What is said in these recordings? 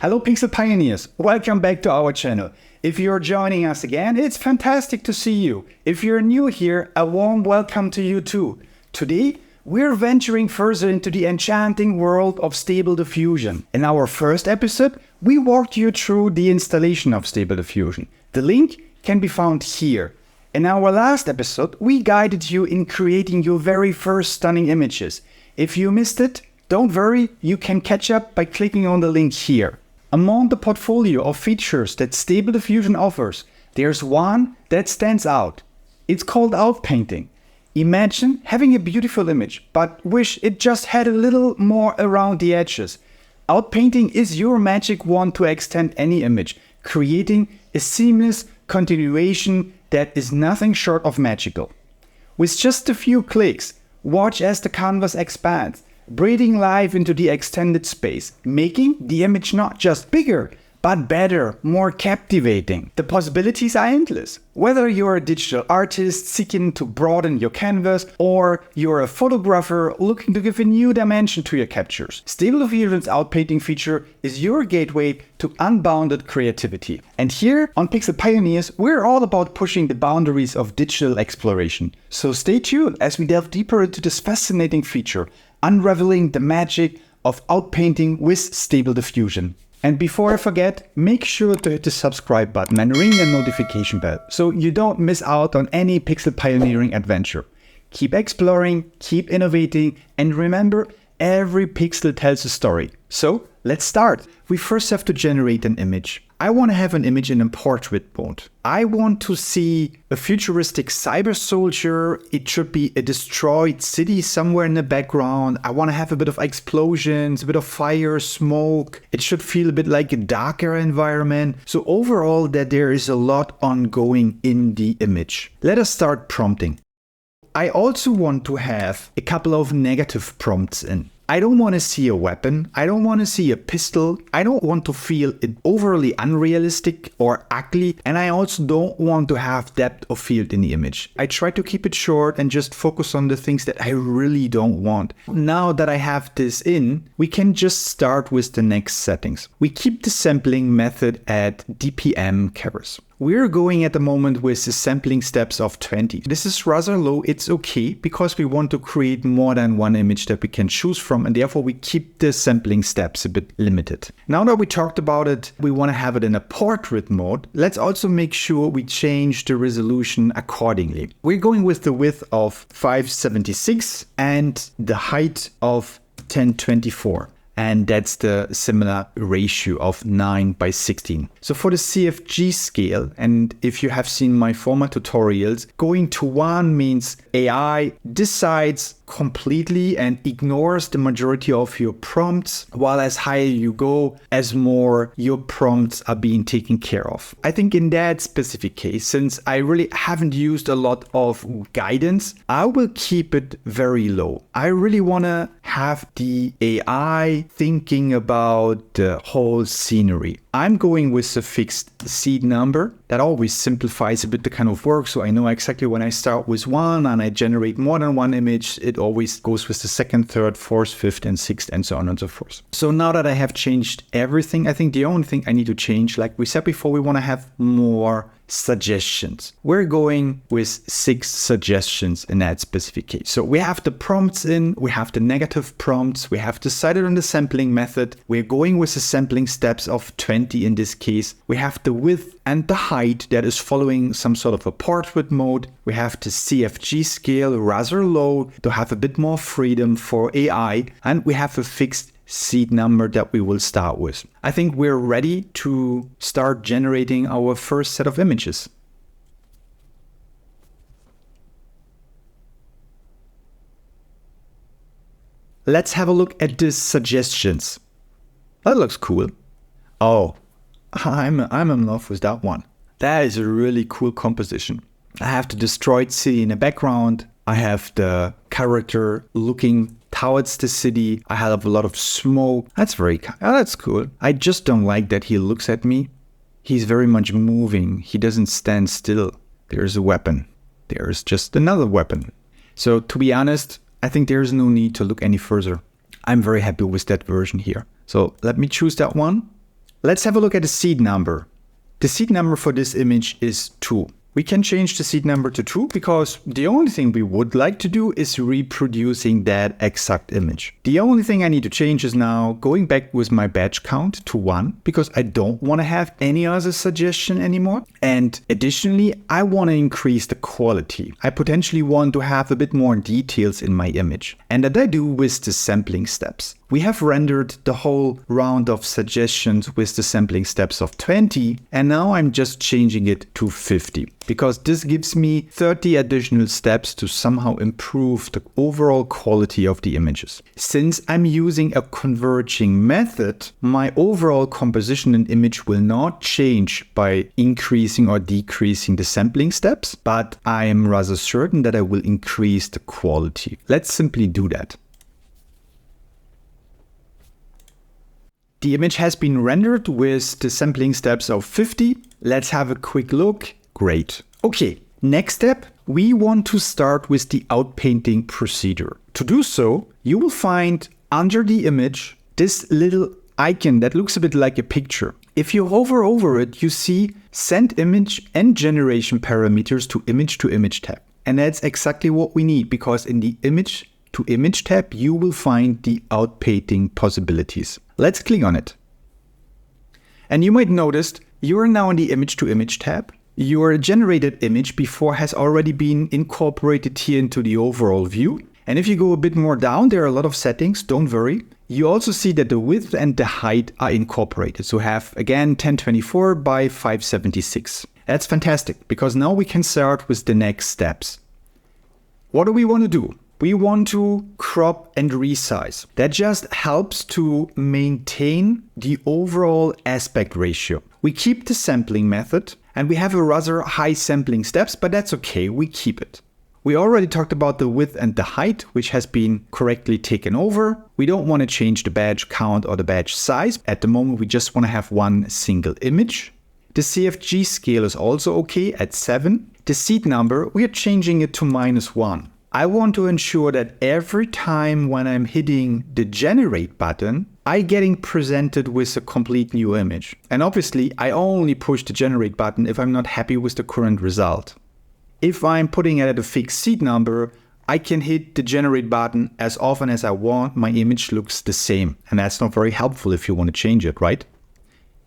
Hello Pixel Pioneers, welcome back to our channel. If you're joining us again, it's fantastic to see you. If you're new here, a warm welcome to you too. Today, we're venturing further into the enchanting world of Stable Diffusion. In our first episode, we walked you through the installation of Stable Diffusion. The link can be found here. In our last episode, we guided you in creating your very first stunning images. If you missed it, don't worry, you can catch up by clicking on the link here. Among the portfolio of features that Stable Diffusion offers, there's one that stands out. It's called Outpainting. Imagine having a beautiful image, but wish it just had a little more around the edges. Outpainting is your magic wand to extend any image, creating a seamless continuation that is nothing short of magical. With just a few clicks, watch as the canvas expands, breathing life into the extended space, making the image not just bigger, but better, more captivating. The possibilities are endless. Whether you're a digital artist seeking to broaden your canvas, or you're a photographer looking to give a new dimension to your captures, Stable Diffusion's Outpainting feature is your gateway to unbounded creativity. And here on Pixel Pioneers, we're all about pushing the boundaries of digital exploration. So stay tuned as we delve deeper into this fascinating feature, unraveling the magic of Outpainting with Stable Diffusion. And before I forget, make sure to hit the subscribe button and ring the notification bell so you don't miss out on any pixel pioneering adventure. Keep exploring, keep innovating, and remember, every pixel tells a story. So let's start. We first have to generate an image. I want to have an image in a portrait mode. I want to see a futuristic cyber soldier. It should be a destroyed city somewhere in the background. I want to have a bit of explosions, a bit of fire, smoke. It should feel a bit like a darker environment. So overall, that there is a lot ongoing in the image. Let us start prompting. I also want to have a couple of negative prompts in. I don't want to see a weapon. I don't want to see a pistol. I don't want to feel it overly unrealistic or ugly. And I also don't want to have depth of field in the image. I try to keep it short and just focus on the things that I really don't want. Now that I have this in, we can just start with the next settings. We keep the sampling method at DPM keras. We're going at the moment with the sampling steps of 20. This is rather low. It's okay because we want to create more than one image that we can choose from, and therefore we keep the sampling steps a bit limited. Now that we talked about it, we want to have it in a portrait mode. Let's also make sure we change the resolution accordingly. We're going with the width of 576 and the height of 1024. And that's the similar ratio of 9:16. So for the CFG scale, and if you have seen my former tutorials, going to 1 means AI decides completely and ignores the majority of your prompts, while as higher you go, as more your prompts are being taken care of. I think in that specific case, since I really haven't used a lot of guidance, I will keep it very low. I really want to have the AI thinking about the whole scenery. I'm going with a fixed seed number. That always simplifies a bit the kind of work, so I know exactly when I start with one and I generate more than one image, it always goes with the second, third, fourth, fifth, and sixth, and so on and so forth. So now that I have changed everything, I think the only thing I need to change, like we said before, we want to have more suggestions. We're going with 6 suggestions in that specific case. So we have the prompts in, we have the negative prompts, we have decided on the sampling method, we're going with the sampling steps of 20 in this case, we have the width and the height that is following some sort of a portrait mode, we have the CFG scale rather low to have a bit more freedom for AI, and we have a fixed seed number that we will start with. I think we're ready to start generating our first set of images. Let's have a look at the suggestions. That looks cool. Oh, I'm in love with that one. That is a really cool composition. I have the destroyed city in the background. I have the character looking towards the city. I have a lot of smoke. That's that's cool. I just don't like that he looks at me. He's very much moving. He doesn't stand still. There's a weapon. There's just another weapon. So to be honest, I think there's no need to look any further. I'm very happy with that version here. So let me choose that one. Let's have a look at the seed number. The seed number for this image is 2. We can change the seed number to 2 because the only thing we would like to do is reproducing that exact image. The only thing I need to change is now going back with my batch count to 1 because I don't want to have any other suggestion anymore. And additionally, I want to increase the quality. I potentially want to have a bit more details in my image. And that I do with the sampling steps. We have rendered the whole round of suggestions with the sampling steps of 20, and now I'm just changing it to 50, because this gives me 30 additional steps to somehow improve the overall quality of the images. Since I'm using a converging method, my overall composition and image will not change by increasing or decreasing the sampling steps, but I am rather certain that I will increase the quality. Let's simply do that. The image has been rendered with the sampling steps of 50. Let's have a quick look. Great. Okay, next step, we want to start with the outpainting procedure. To do so, you will find under the image this little icon that looks a bit like a picture. If you hover over it, you see Send Image and Generation Parameters to Image tab. And that's exactly what we need, because in the Image to Image tab, you will find the outpainting possibilities. Let's click on it. And you might notice you are now in the Image to Image tab. Your generated image before has already been incorporated here into the overall view. And if you go a bit more down, there are a lot of settings, don't worry. You also see that the width and the height are incorporated. So have, again, 1024 by 576. That's fantastic, because now we can start with the next steps. What do we want to do? We want to crop and resize. That just helps to maintain the overall aspect ratio. We keep the sampling method, and we have a rather high sampling steps, but that's okay, we keep it. We already talked about the width and the height, which has been correctly taken over. We don't want to change the badge count or the badge size. At the moment, we just want to have one single image. The CFG scale is also okay at 7. The seed number, we are changing it to -1. I want to ensure that every time when I'm hitting the generate button, I'm getting presented with a complete new image. And obviously, I only push the generate button if I'm not happy with the current result. If I'm putting it at a fixed seed number, I can hit the generate button as often as I want. My image looks the same. And that's not very helpful if you want to change it, right?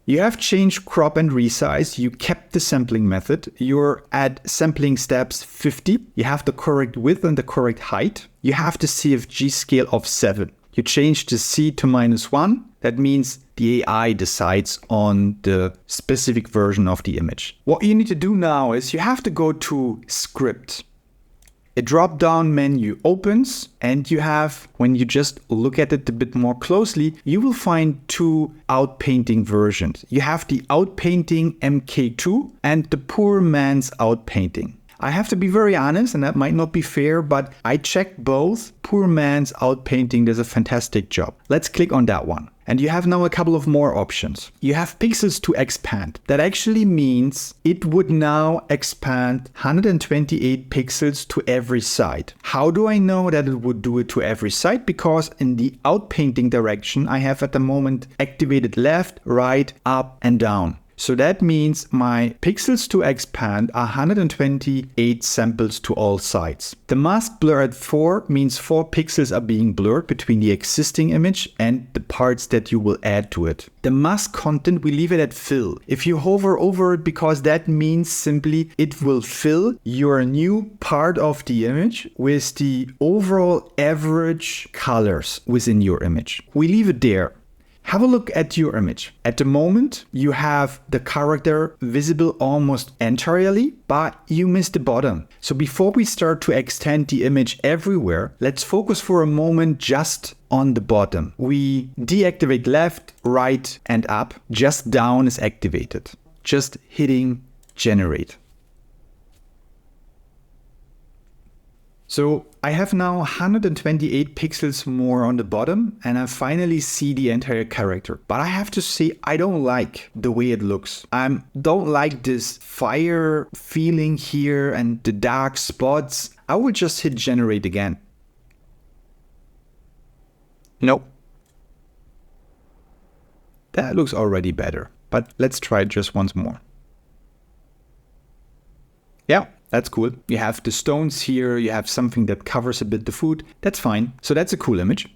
You have changed crop and resize, you kept the sampling method, you're at sampling steps 50, you have the correct width and the correct height, you have the CFG scale of 7. You changed the seed to -1, that means the AI decides on the specific version of the image. What you need to do now is you have to go to Script. A drop-down menu opens, and you have, when you just look at it a bit more closely, you will find 2 outpainting versions. You have the Outpainting MK2 and the Poor Man's Outpainting. I have to be very honest, and that might not be fair, but I checked both. Poor Man's Outpainting does a fantastic job. Let's click on that one. And you have now a couple of more options. You have pixels to expand. That actually means it would now expand 128 pixels to every side. How do I know that it would do it to every side? Because in the outpainting direction, I have at the moment activated left, right, up, and down. So that means my pixels to expand are 128 samples to all sides. The mask blur at 4 means 4 pixels are being blurred between the existing image and the parts that you will add to it. The mask content, we leave it at fill. If you hover over it, because that means simply it will fill your new part of the image with the overall average colors within your image. We leave it there. Have a look at your image. At the moment, you have the character visible almost entirely, but you missed the bottom. So before we start to extend the image everywhere, let's focus for a moment just on the bottom. We deactivate left, right, and up. Just down is activated. Just hitting generate. So I have now 128 pixels more on the bottom, and I finally see the entire character. But I have to say, I don't like the way it looks. I don't like this fire feeling here and the dark spots. I will just hit generate again. Nope. That looks already better. but let's try it just once more. Yeah, that's cool. You have the stones here, you have something that covers a bit the food. That's fine. So that's a cool image.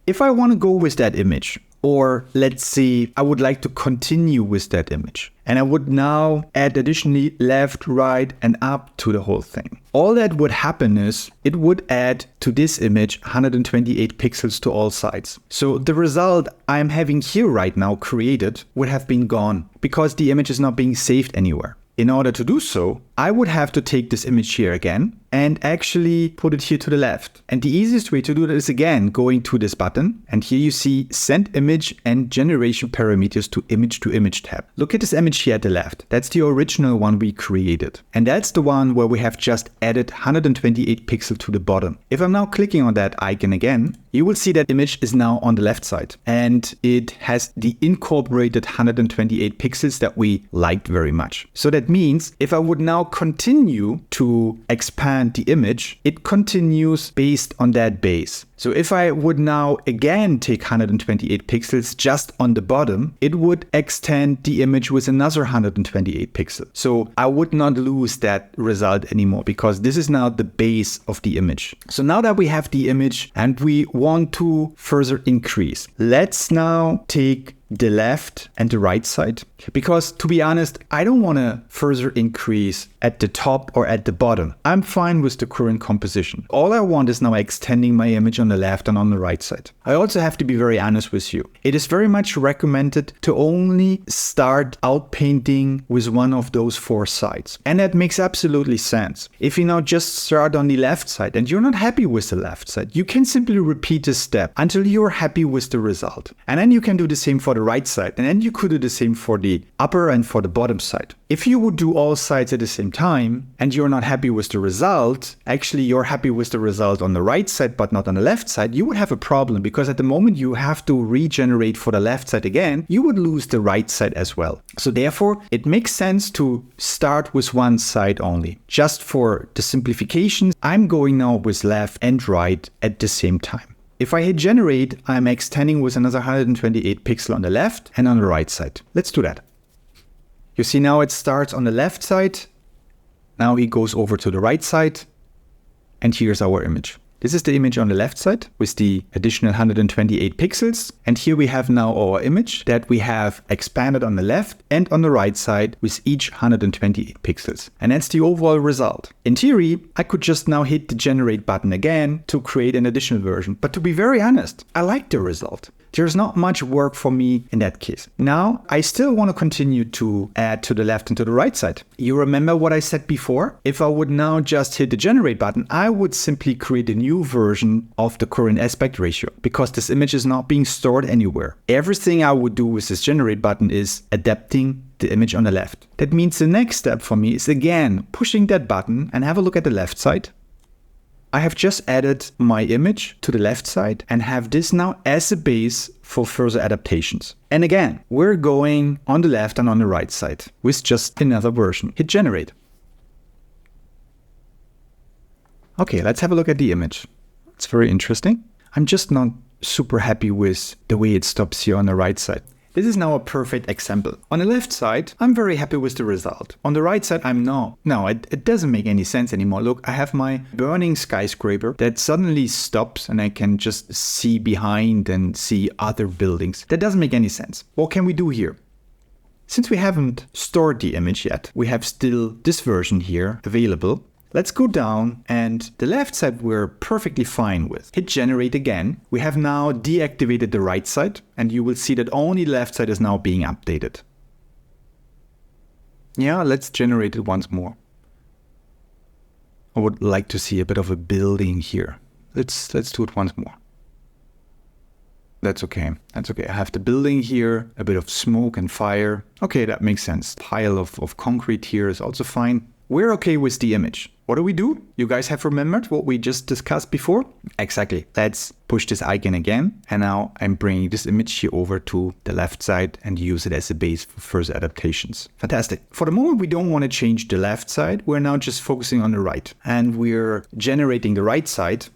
If I want to go with that image, or let's say I would like to continue with that image, and I would now add additionally left, right, and up to the whole thing. All that would happen is it would add to this image 128 pixels to all sides. So the result I'm having here right now created would have been gone because the image is not being saved anywhere. In order to do so, I would have to take this image here again and actually put it here to the left. And the easiest way to do that is again going to this button. And here you see Send Image and Generation Parameters to Image tab. Look at this image here at the left. That's the original one we created. And that's the one where we have just added 128 pixels to the bottom. If I'm now clicking on that icon again, you will see that image is now on the left side. And it has the incorporated 128 pixels that we liked very much. So that means if I would now continue to expand the image, it continues based on that base. So if I would now again take 128 pixels just on the bottom, it would extend the image with another 128 pixels. So I would not lose that result anymore because this is now the base of the image. So now that we have the image and we want to further increase, let's now take the left and the right side, because to be honest, I don't want to further increase at the top or at the bottom. I'm fine with the current composition. All I want is now extending my image on the left and on the right side. I also have to be very honest with you. It is very much recommended to only start outpainting with one of those four sides. And that makes absolutely sense. If you now just start on the left side and you're not happy with the left side, you can simply repeat this step until you're happy with the result. And then you can do the same for the right side, and then you could do the same for the upper and for the bottom side. If you would do all sides at the same time and you're not happy with the result, actually you're happy with the result on the right side but not on the left side, you would have a problem, because at the moment you have to regenerate for the left side again, you would lose the right side as well. So therefore it makes sense to start with one side only. Just for the simplifications, I'm going now with left and right at the same time. If I hit generate, I'm extending with another 128 pixels on the left and on the right side. Let's do that. You see now it starts on the left side. Now it goes over to the right side. And here's our image. This is the image on the left side with the additional 128 pixels. And here we have now our image that we have expanded on the left and on the right side with each 128 pixels. And that's the overall result. In theory, I could just now hit the generate button again to create an additional version. But to be very honest, I like the result. There's not much work for me in that case. Now, I still want to continue to add to the left and to the right side. You remember what I said before? If I would now just hit the generate button, I would simply create a new version of the current aspect ratio, because this image is not being stored anywhere. Everything I would do with this generate button is adapting the image on the left. That means the next step for me is again pushing that button and have a look at the left side. I have just added my image to the left side and have this now as a base for further adaptations. And again, we're going on the left and on the right side with just another version. Hit generate. Okay, let's have a look at the image. It's very interesting. I'm just not super happy with the way it stops here on the right side. This is now a perfect example. On the left side, I'm very happy with the result. On the right side, I'm not. No, it doesn't make any sense anymore. Look, I have my burning skyscraper that suddenly stops and I can just see behind and see other buildings. That doesn't make any sense. What can we do here? Since we haven't stored the image yet, we have still this version here available. Let's go down, and the left side we're perfectly fine with. Hit generate again. We have now deactivated the right side, and you will see that only the left side is now being updated. Yeah, let's generate it once more. I would like to see a bit of a building here. Let's do it once more. That's okay. That's okay. I have the building here, a bit of smoke and fire. Okay, that makes sense. Pile of concrete here is also fine. We're okay with the image. What do? You guys have remembered what we just discussed before? Exactly. Let's push this icon again. And now I'm bringing this image here over to the left side and use it as a base for further adaptations. Fantastic. For the moment, we don't want to change the left side. We're now just focusing on the right. And we're generating the right side.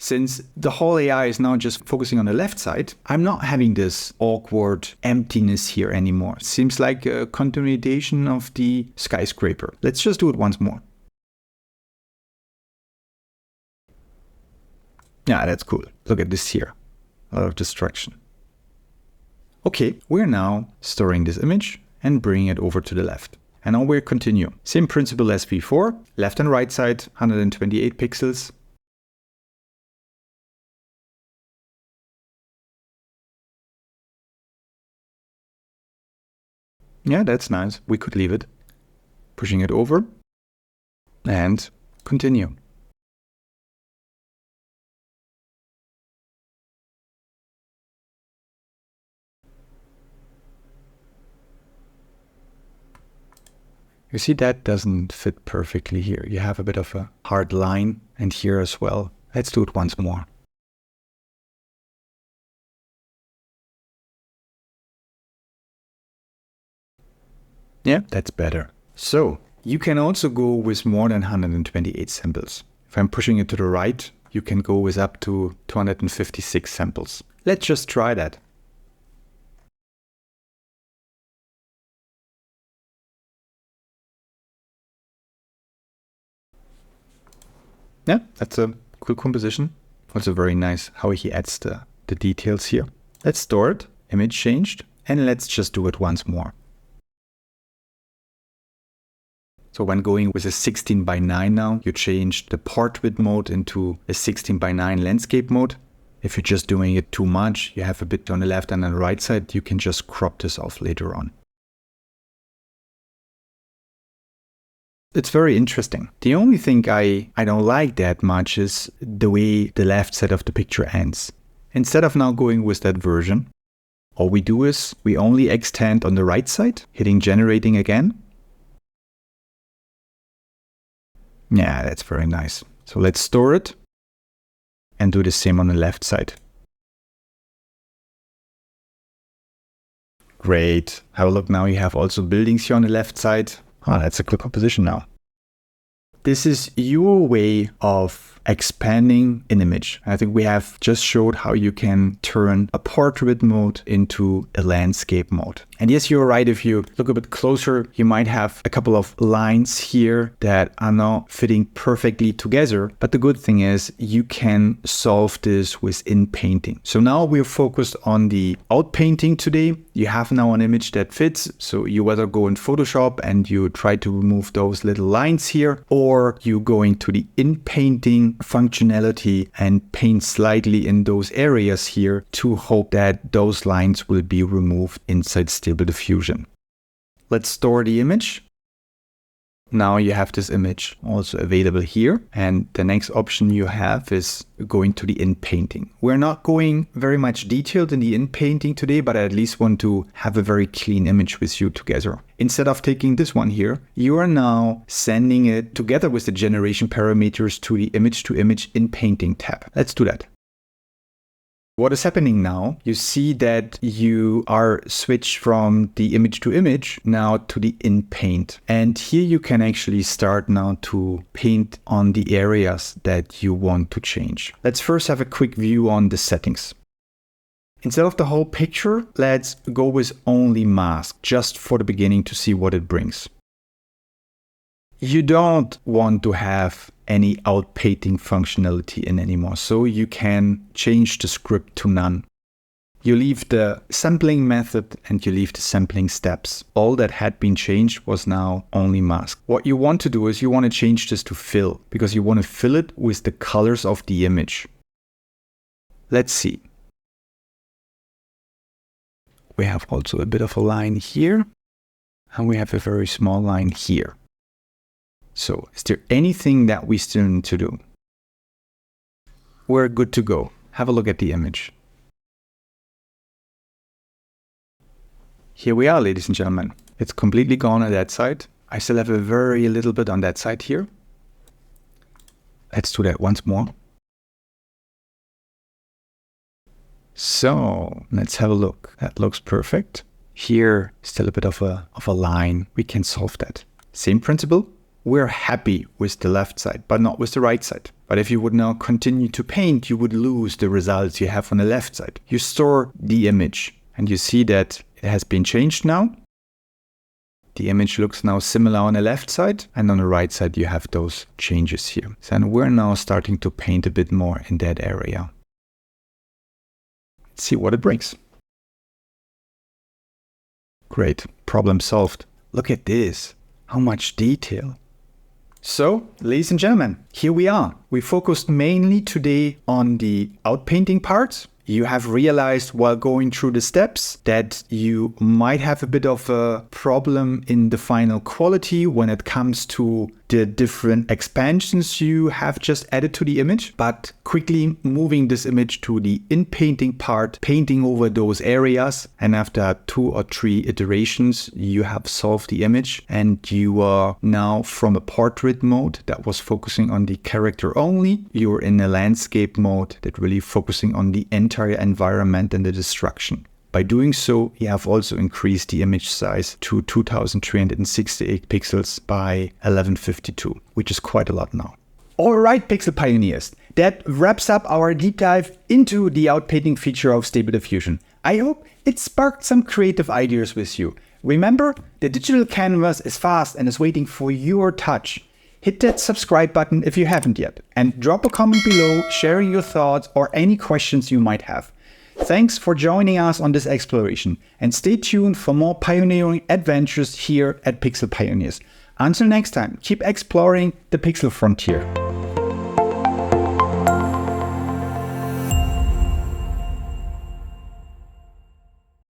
since the whole AI is now just focusing on the left side, I'm not having this awkward emptiness here anymore. It seems like a continuation of the skyscraper. Let's just do it once more. Yeah, that's cool. Look at this here. A lot of distraction. Okay, we're now storing this image and bringing it over to the left. And now we'll continue. Same principle as before. Left and right side, 128 pixels. Yeah, that's nice. We could leave it. Pushing it over and continue. You see that doesn't fit perfectly here. You have a bit of a hard line and here as well. Let's do it once more. Yeah, that's better. So you can also go with more than 128 samples. If I'm pushing it to the right, you can go with up to 256 samples. Let's just try that. Yeah, that's a cool composition. Also very nice how he adds the details here. Let's store it, image changed, and let's just do it once more. So when going with a 16:9 now, you change the portrait mode into a 16:9 landscape mode. If you're just doing it too much, you have a bit on the left and on the right side, you can just crop this off later on. It's very interesting. The only thing I don't like that much is the way the left side of the picture ends. Instead of now going with that version, all we do is we only extend on the right side, hitting generating again. Yeah, that's very nice. So let's store it and do the same on the left side. Great. Have a look now. You have also buildings here on the left side. Oh, that's a cool composition now. This is your way of expanding an image. I think we have just showed how you can turn a portrait mode into a landscape mode. And yes, you're right. If you look a bit closer, you might have a couple of lines here that are not fitting perfectly together. But the good thing is you can solve this with Inpainting. So now we're focused on the Outpainting today. You have now an image that fits. So you whether go in Photoshop and you try to remove those little lines here, or you go into the Inpainting functionality and paint slightly in those areas here to hope that those lines will be removed inside Stable Diffusion. Let's store the image. Now you have this image also available here. And the next option you have is going to the Inpainting. We're not going very much detailed in the Inpainting today, but I at least want to have a very clean image with you together. Instead of taking this one here, you are now sending it together with the generation parameters to the image-to-image Inpainting tab. Let's do that. What is happening now? You see that you are switched from the image to image now to the Inpaint. And here you can actually start now to paint on the areas that you want to change. Let's first have a quick view on the settings. Instead of the whole picture, let's go with only mask, just for the beginning to see what it brings. You don't want to have any outpainting functionality in anymore, so you can change the script to none. You leave the sampling method and you leave the sampling steps. All that had been changed was now only mask. What you want to do is you want to change this to fill, because you want to fill it with the colors of the image. Let's see. We have also a bit of a line here, and we have a very small line here. So is there anything that we still need to do? We're good to go. Have a look at the image. Here we are, ladies and gentlemen. It's completely gone on that side. I still have a very little bit on that side here. Let's do that once more. So let's have a look. That looks perfect. Here, still a bit of a line. We can solve that. Same principle. we're happy with the left side, but not with the right side. But if you would now continue to paint, you would lose the results you have on the left side. You store the image and you see that it has been changed now. The image looks now similar on the left side, and on the right side you have those changes here. So we're now starting to paint a bit more in that area. Let's see what it brings. Great, problem solved. Look at this, how much detail. So, ladies and gentlemen, here we are. We focused mainly today on the outpainting part. You have realized while going through the steps that you might have a bit of a problem in the final quality when it comes to the different expansions you have just added to the image, but quickly moving this image to the inpainting part, painting over those areas, and after 2 or 3 iterations, you have solved the image and you are now from a portrait mode that was focusing on the character only, you're in a landscape mode that really focusing on the entire environment and the destruction. By doing so, you have also increased the image size to 2368 pixels by 1152, which is quite a lot now. Alright, Pixel Pioneers, that wraps up our deep dive into the outpainting feature of Stable Diffusion. I hope it sparked some creative ideas with you. Remember, the digital canvas is fast and is waiting for your touch. Hit that subscribe button if you haven't yet, and drop a comment below sharing your thoughts or any questions you might have. Thanks for joining us on this exploration, and stay tuned for more pioneering adventures here at Pixel Pioneers. Until next time, keep exploring the pixel frontier.